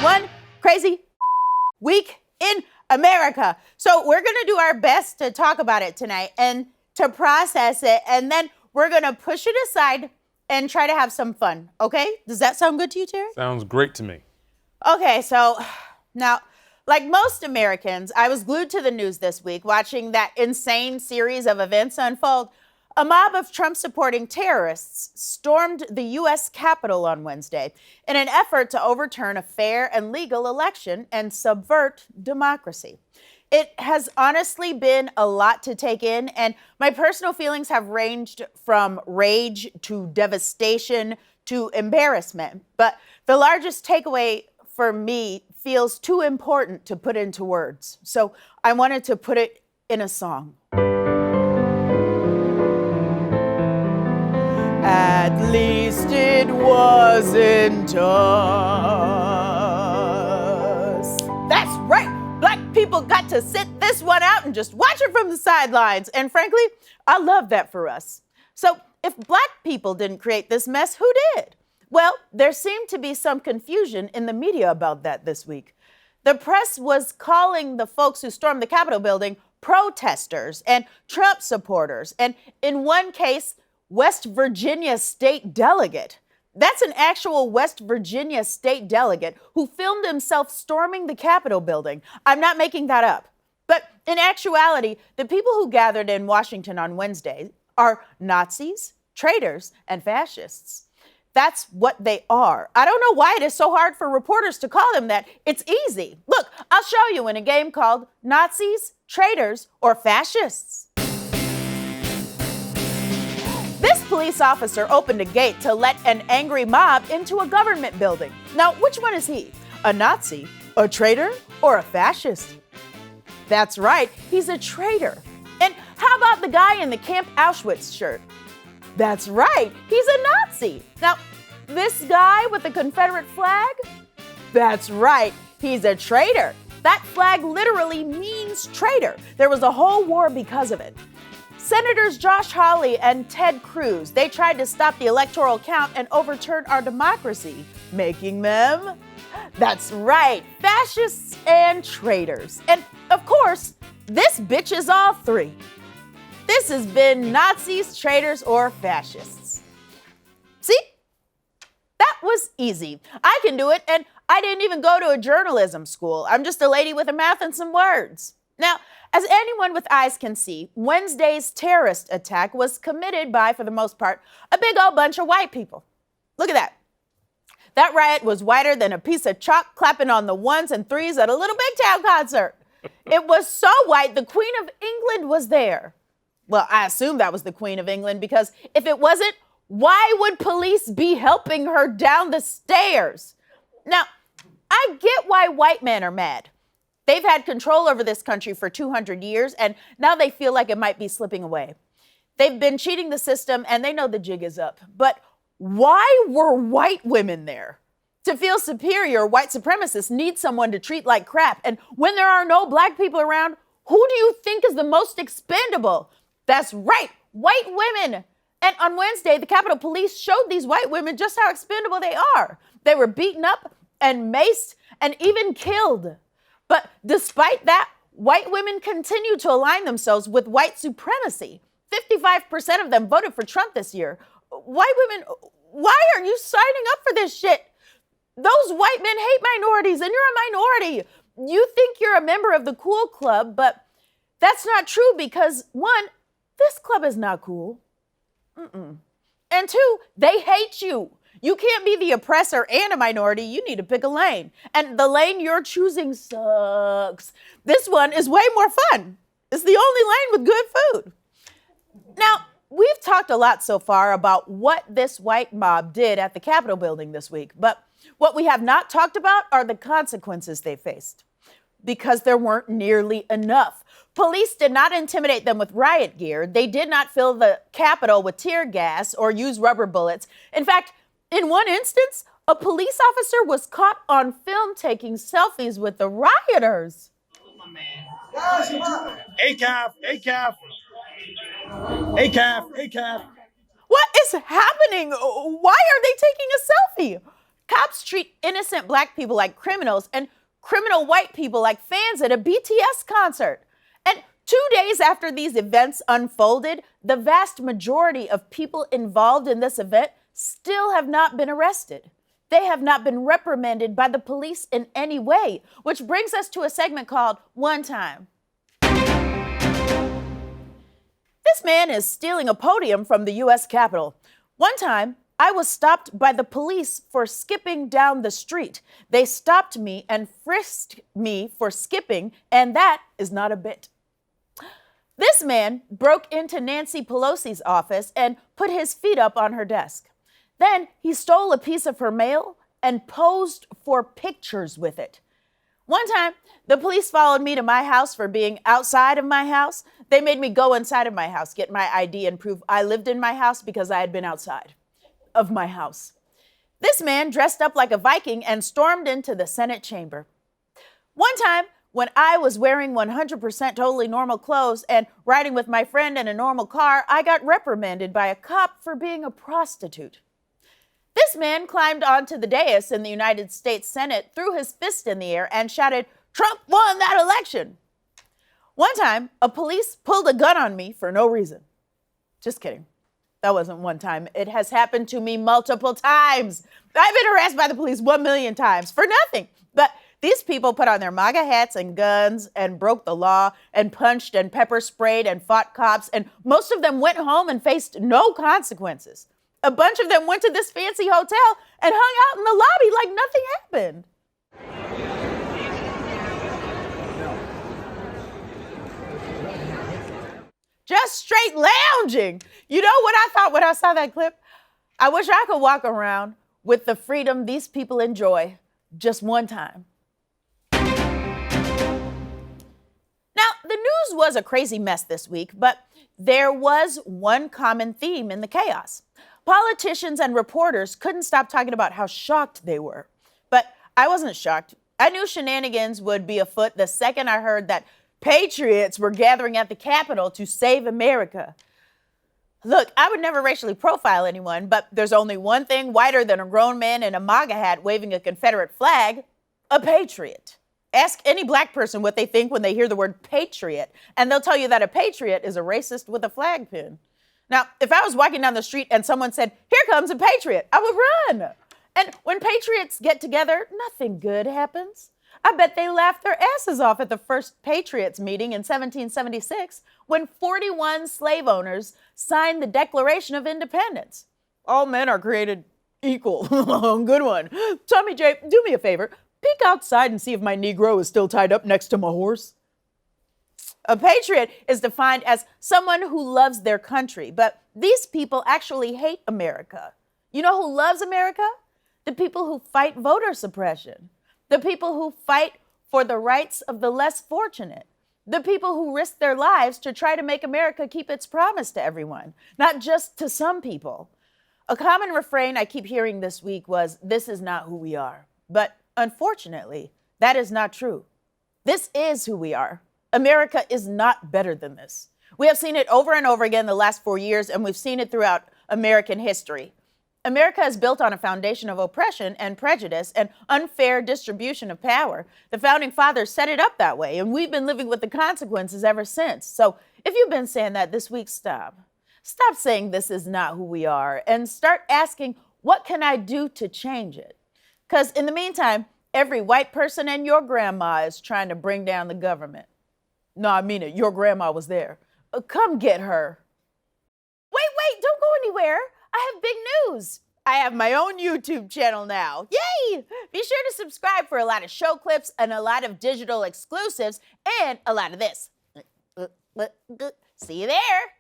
One crazy week in America. So we're going to do our best to talk about it tonight and to process it, and then we're going to push it aside and try to have some fun, okay? Does that sound good to you, Terry? Sounds great to me. Okay, so now, like most Americans, I was glued to the news this week watching that insane series of events unfold. A mob of Trump-supporting terrorists stormed the U.S. Capitol on Wednesday in an effort to overturn a fair and legal election and subvert democracy. It has honestly been a lot to take in, and my personal feelings have ranged from rage to devastation to embarrassment. But the largest takeaway for me feels too important to put into words, so I wanted to put it in a song. At least it wasn't us. That's right. Black people got to sit this one out and just watch it from the sidelines. And frankly, I love that for us. So if black people didn't create this mess, who did? Well, there seemed to be some confusion in the media about that this week. The press was calling the folks who stormed the Capitol building protesters and Trump supporters. And in one case, West Virginia state delegate. That's an actual West Virginia state delegate who filmed himself storming the Capitol building. I'm not making that up. But in actuality, the people who gathered in Washington on Wednesday are Nazis, traitors, and fascists. That's what they are. I don't know why it is so hard for reporters to call them that. It's easy. Look, I'll show you in a game called Nazis, Traitors, or Fascists. This police officer opened a gate to let an angry mob into a government building. Now, which one is he? A Nazi, a traitor, or a fascist? That's right, he's a traitor. And how about the guy in the Camp Auschwitz shirt? That's right, he's a Nazi. Now, this guy with the Confederate flag? That's right, he's a traitor. That flag literally means traitor. There was a whole war because of it. Senators Josh Hawley and Ted Cruz, they tried to stop the electoral count and overturn our democracy, making them, that's right, fascists and traitors. And of course, this bitch is all three. This has been Nazis, traitors, or fascists. See? That was easy. I can do it, and I didn't even go to a journalism school. I'm just a lady with a mouth and some words. Now, as anyone with eyes can see, Wednesday's terrorist attack was committed by, for the most part, a big old bunch of white people. Look at that. That riot was whiter than a piece of chalk clapping on the ones and threes at a Little Big Town concert. It was so white, the Queen of England was there. Well, I assume that was the Queen of England, because if it wasn't, why would police be helping her down the stairs? Now, I get why white men are mad. They've had control over this country for 200 years, and now they feel like it might be slipping away. They've been cheating the system, and they know the jig is up. But why were white women there? To feel superior, white supremacists need someone to treat like crap. And when there are no black people around, who do you think is the most expendable? That's right, white women. And on Wednesday, the Capitol Police showed these white women just how expendable they are. They were beaten up and maced and even killed. But despite that, white women continue to align themselves with white supremacy. 55% of them voted for Trump this year. White women, why are you signing up for this shit? Those white men hate minorities, and you're a minority. You think you're a member of the cool club, but that's not true because, one, this club is not cool. And two, they hate you. You can't be the oppressor and a minority. You need to pick a lane. And the lane you're choosing sucks. This one is way more fun. It's the only lane with good food. Now, we've talked a lot so far about what this white mob did at the Capitol building this week, but what we have not talked about are the consequences they faced, because there weren't nearly enough. Police did not intimidate them with riot gear. They did not fill the Capitol with tear gas or use rubber bullets. In fact, in one instance, a police officer was caught on film taking selfies with the rioters. ACAF. What is happening? Why are they taking a selfie? Cops treat innocent black people like criminals and criminal white people like fans at a BTS concert. And 2 days after these events unfolded, the vast majority of people involved in this event still have not been arrested. They have not been reprimanded by the police in any way, which brings us to a segment called One Time. This man is stealing a podium from the U.S. Capitol. One time, I was stopped by the police for skipping down the street. They stopped me and frisked me for skipping, and that is not a bit. This man broke into Nancy Pelosi's office and put his feet up on her desk. Then he stole a piece of her mail and posed for pictures with it. One time, the police followed me to my house for being outside of my house. They made me go inside of my house, get my ID, and prove I lived in my house because I had been outside of my house. This man dressed up like a Viking and stormed into the Senate chamber. One time, when I was wearing 100% totally normal clothes and riding with my friend in a normal car, I got reprimanded by a cop for being a prostitute. This man climbed onto the dais in the United States Senate, threw his fist in the air, and shouted, "Trump won that election." One time, a police pulled a gun on me for no reason. Just kidding. That wasn't one time. It has happened to me multiple times. I've been harassed by the police 1 million times for nothing. But these people put on their MAGA hats and guns and broke the law and punched and pepper sprayed and fought cops, and most of them went home and faced no consequences. A bunch of them went to this fancy hotel and hung out in the lobby like nothing happened. Just straight lounging. You know what I thought when I saw that clip? I wish I could walk around with the freedom these people enjoy just one time. Now, the news was a crazy mess this week, but there was one common theme in the chaos. Politicians and reporters couldn't stop talking about how shocked they were. But I wasn't shocked. I knew shenanigans would be afoot the second I heard that patriots were gathering at the Capitol to save America. Look, I would never racially profile anyone, but there's only one thing whiter than a grown man in a MAGA hat waving a Confederate flag: a patriot. Ask any black person what they think when they hear the word patriot, and they'll tell you that a patriot is a racist with a flag pin. Now, if I was walking down the street and someone said, "Here comes a patriot," I would run. And when patriots get together, nothing good happens. I bet they laughed their asses off at the first Patriots meeting in 1776 when 41 slave owners signed the Declaration of Independence. All men are created equal. Good one. Tommy J, do me a favor. Peek outside and see if my Negro is still tied up next to my horse. A patriot is defined as someone who loves their country, but these people actually hate America. You know who loves America? The people who fight voter suppression. The people who fight for the rights of the less fortunate. The people who risk their lives to try to make America keep its promise to everyone, not just to some people. A common refrain I keep hearing this week was, "This is not who we are." But unfortunately, that is not true. This is who we are. America is not better than this. We have seen it over and over again the last 4 years, and we've seen it throughout American history. America is built on a foundation of oppression and prejudice and unfair distribution of power. The founding fathers set it up that way, and we've been living with the consequences ever since. So if you've been saying that this week, stop. Stop saying this is not who we are and start asking, what can I do to change it? Because in the meantime, every white person and your grandma is trying to bring down the government. No, I mean it. Your grandma was there. Come get her. Wait, don't go anywhere. I have big news. I have my own YouTube channel now. Yay! Be sure to subscribe for a lot of show clips and a lot of digital exclusives and a lot of this. See you there.